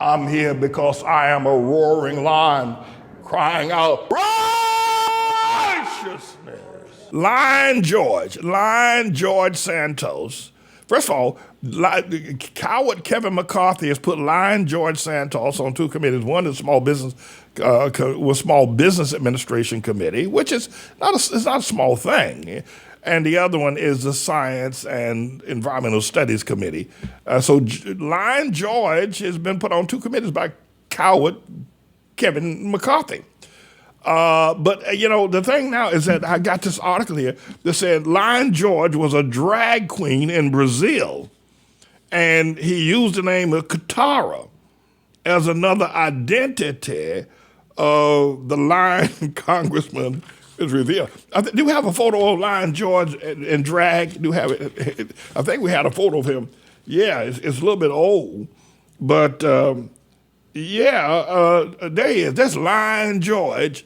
I'm here because I am a roaring lion crying out righteousness. Lion George Santos. First of all, coward Kevin McCarthy has put Lion George Santos on two committees. One is Small Business Administration Committee, which is not a small thing. And the other one is the Science and Environmental Studies Committee. So Lion George has been put on two committees by coward Kevin McCarthy. But the thing now is that I got this article here that said Lion George was a drag queen in Brazil, and he used the name of Katara as another identity of the Lion Congressman is revealed. Do we have a photo of Lion George in drag? Do we have it? I think we had a photo of him. Yeah, it's a little bit old, but there he is. That's Lion George.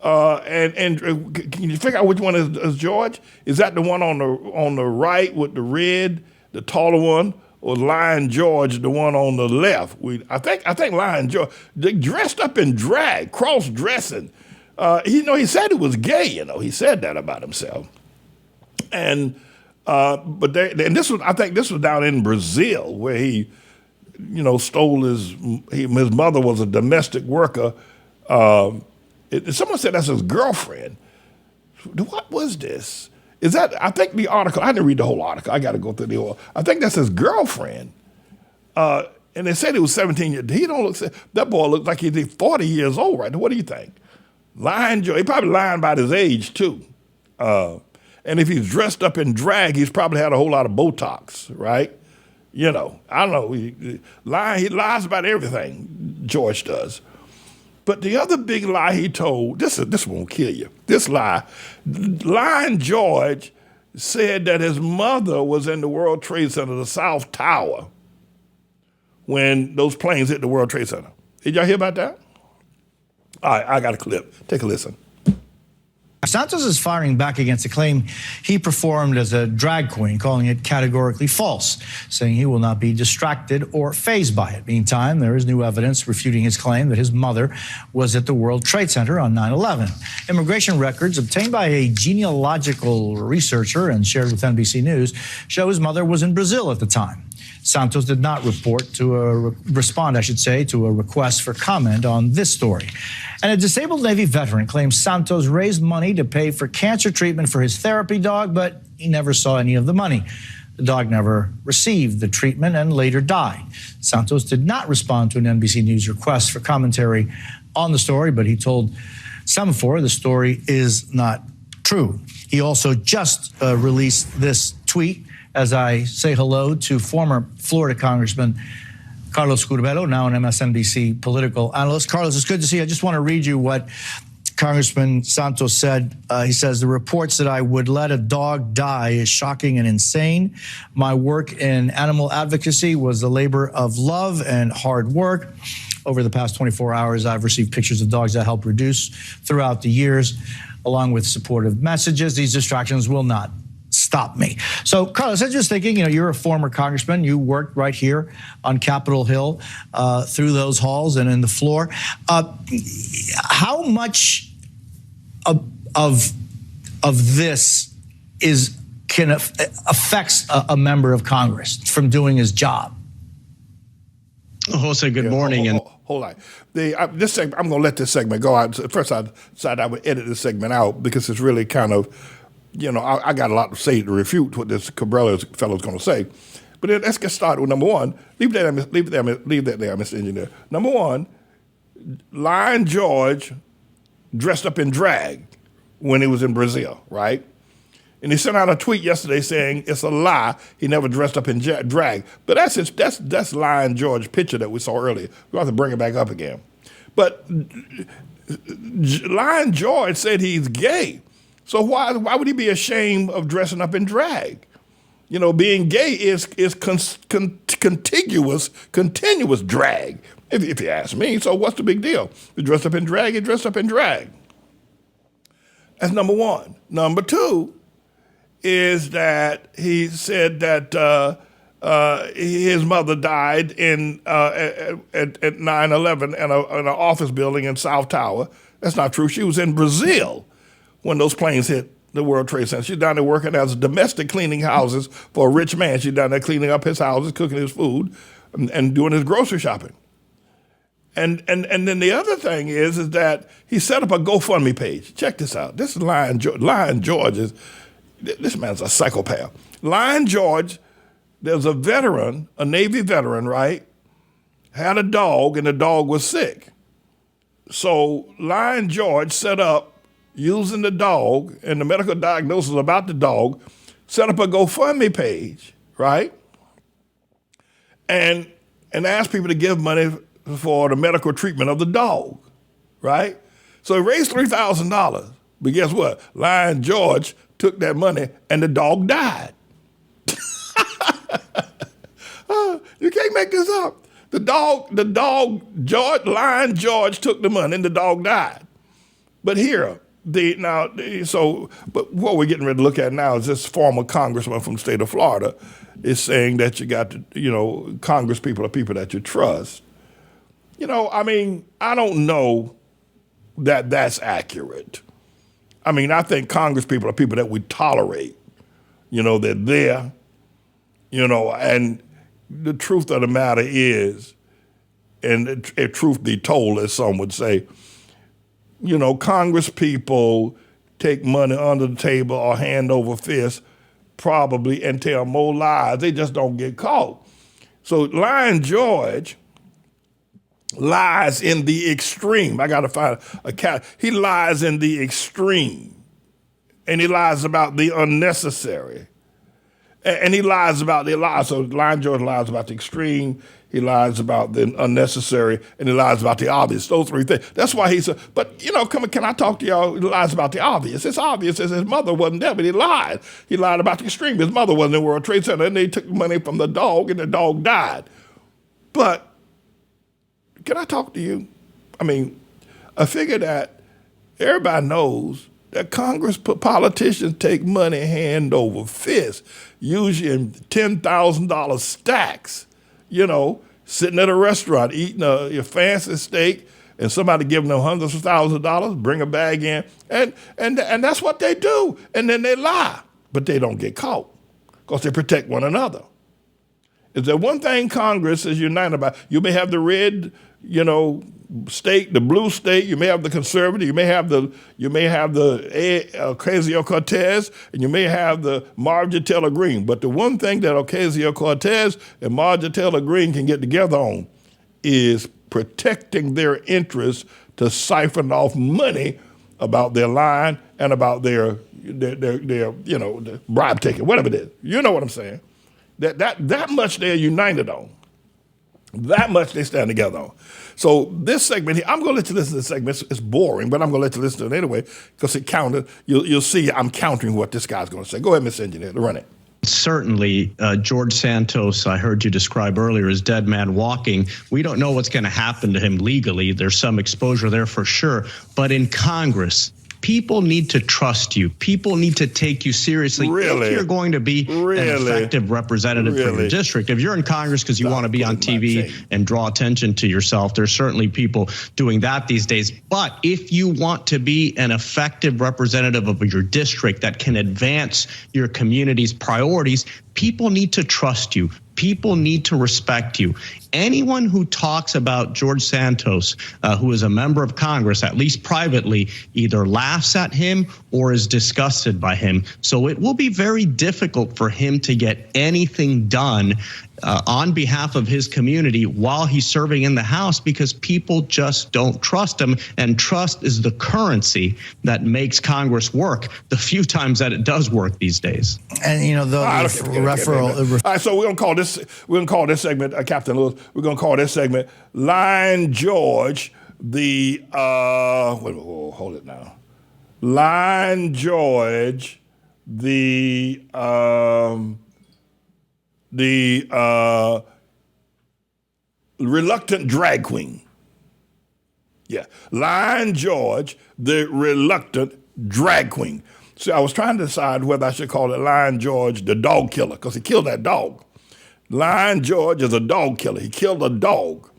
And can you figure out which one is George? Is that the one on the right with the red, the taller one, or Lion George, the one on the left? I think Lion George, they dressed up in drag, cross-dressing. He said he was gay. He said that about himself. And I think this was down in Brazil where he, stole his mother was a domestic worker. Someone said that's his girlfriend. What was this? I think the article, I didn't read the whole article. I got to go through the whole. I think that's his girlfriend. And they said he was 17 years. That boy looks like he's 40 years old right now. What do you think? Lying, he probably lying about his age too. And if he's dressed up in drag, he's probably had a whole lot of Botox, right? I don't know. He lies about everything, George does. But the other big lie he told, this won't kill you. This lie, Lion George said that his mother was in the World Trade Center, the South Tower, when those planes hit the World Trade Center. Did y'all hear about that? All right, I got a clip. Take a listen. Santos is firing back against a claim he performed as a drag queen, calling it categorically false, saying he will not be distracted or fazed by it. Meantime, there is new evidence refuting his claim that his mother was at the World Trade Center on 9/11. Immigration records obtained by a genealogical researcher and shared with NBC News show his mother was in Brazil at the time. Santos did not respond to a request for comment on this story. And a disabled Navy veteran claims Santos raised money to pay for cancer treatment for his therapy dog, but he never saw any of the money. The dog never received the treatment and later died. Santos did not respond to an NBC News request for commentary on the story, but he told Semaphore the story is not true. He also just released this tweet as I say hello to former Florida Congressman Carlos Curbelo, now an MSNBC political analyst. Carlos, it's good to see you. I just want to read you what Congressman Santos said. He says, the reports that I would let a dog die is shocking and insane. My work in animal advocacy was a labor of love and hard work. Over the past 24 hours, I've received pictures of dogs I helped reduce throughout the years, along with supportive messages. These distractions will not stop me. So, Carlos, I was just thinking, you're a former congressman. You worked right here on Capitol Hill through those halls and in the floor. How much of this affects a member of Congress from doing his job? Jose, good morning. Hold on. This segment, I'm going to let this segment go. First, I decided I would edit this segment out because it's really kind of, I got a lot to say to refute what this Cabrillo fellow's going to say. But let's get started with number one. Leave that there, Mr. Engineer. Number one, Lion George dressed up in drag when he was in Brazil, right? And he sent out a tweet yesterday saying it's a lie. He never dressed up in drag. But that's Lion George picture that we saw earlier. We'll have to bring it back up again. But Lion George said he's gay. So why would he be ashamed of dressing up in drag? Being gay is continuous drag, if you ask me. So what's the big deal? You dress up in drag, you dress up in drag. That's number one. Number two is that he said that his mother died at 9/11 in an office building in South Tower. That's not true. She was in Brazil when those planes hit the World Trade Center. She's down there working as domestic cleaning houses for a rich man. She's down there cleaning up his houses, cooking his food, and doing his grocery shopping. And then the other thing is that he set up a GoFundMe page. Check this out. This is Lion George. This man's a psychopath. Lion George, there's a veteran, a Navy veteran, right? Had a dog, and the dog was sick. So Lion George set up, using the dog and the medical diagnosis about the dog, set up a GoFundMe page, right? And asked people to give money for the medical treatment of the dog, right? So he raised $3,000. But guess what? Lion George took that money and the dog died. You can't make this up. Lion George took the money and the dog died. But but what we're getting ready to look at now is this former congressman from the state of Florida is saying that you got to, Congress people are people that you trust. I don't know that that's accurate. I think Congress people are people that we tolerate. They're there, and the truth of the matter is, and if truth be told, as some would say, Congress people take money under the table or hand over fist probably and tell more lies. They just don't get caught. So Lion George lies in the extreme. I got to find a cat. He lies in the extreme. And he lies about the unnecessary. And he lies about the lies. So Lion George lies about the extreme, he lies about the unnecessary, and he lies about the obvious. Those three things. That's why he said, but can I talk to y'all? He lies about the obvious. It's obvious as his mother wasn't there, but he lied. He lied about the extreme. His mother wasn't in the World Trade Center, and they took money from the dog, and the dog died. But can I talk to you? I figure that everybody knows that Congress politicians take money hand over fist, usually in $10,000 stacks, sitting at a restaurant eating a fancy steak, and somebody giving them hundreds of thousands of dollars, bring a bag in, and that's what they do. And then they lie, but they don't get caught because they protect one another. Is there one thing Congress is united about? You may have the red, state, the blue state. You may have the conservative. You may have the Ocasio-Cortez, and you may have the Marjorie Taylor Greene. But the one thing that Ocasio-Cortez and Marjorie Taylor Greene can get together on is protecting their interests to siphon off money about their line and about their bribe taking, whatever it is. You know what I'm saying? That much they're united on. That much they stand together on. So this segment here, I'm going to let you listen to this segment. It's boring, but I'm going to let you listen to it anyway because it counted. You'll see I'm countering what this guy's going to say. Go ahead, Mr. Engineer, run it. Certainly, George Santos, I heard you describe earlier as dead man walking. We don't know what's going to happen to him legally. There's some exposure there for sure. But in Congress, people need to trust you. People need to take you seriously if you're going to be an effective representative for your district. If you're in Congress because you want to be on TV and draw attention to yourself, there's certainly people doing that these days. But if you want to be an effective representative of your district that can advance your community's priorities, people need to trust you. People need to respect you. Anyone who talks about George Santos, who is a member of Congress, at least privately, either laughs at him or is disgusted by him. So it will be very difficult for him to get anything done on behalf of his community while he's serving in the House because people just don't trust him. And trust is the currency that makes Congress work the few times that it does work these days. And, referral. All right, so we're going to call this segment, Captain Lewis, we're going to call this segment Lion George, hold it now. Lion George, the reluctant drag queen. Yeah, Lion George, the reluctant drag queen. So I was trying to decide whether I should call it Lion George, the dog killer, because he killed that dog. Lion George is a dog killer. He killed a dog.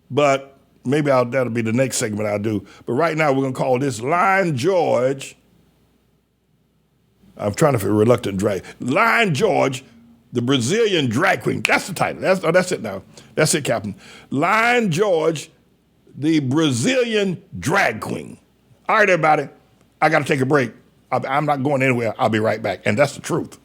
But maybe that'll be the next segment I'll do. But right now we're going to call this Lion George. I'm trying to feel reluctant drag. Lion George, the Brazilian drag queen. That's the title. That's it now. That's it, Captain. Lion George, the Brazilian drag queen. All right, everybody. I got to take a break. I'm not going anywhere. I'll be right back. And that's the truth.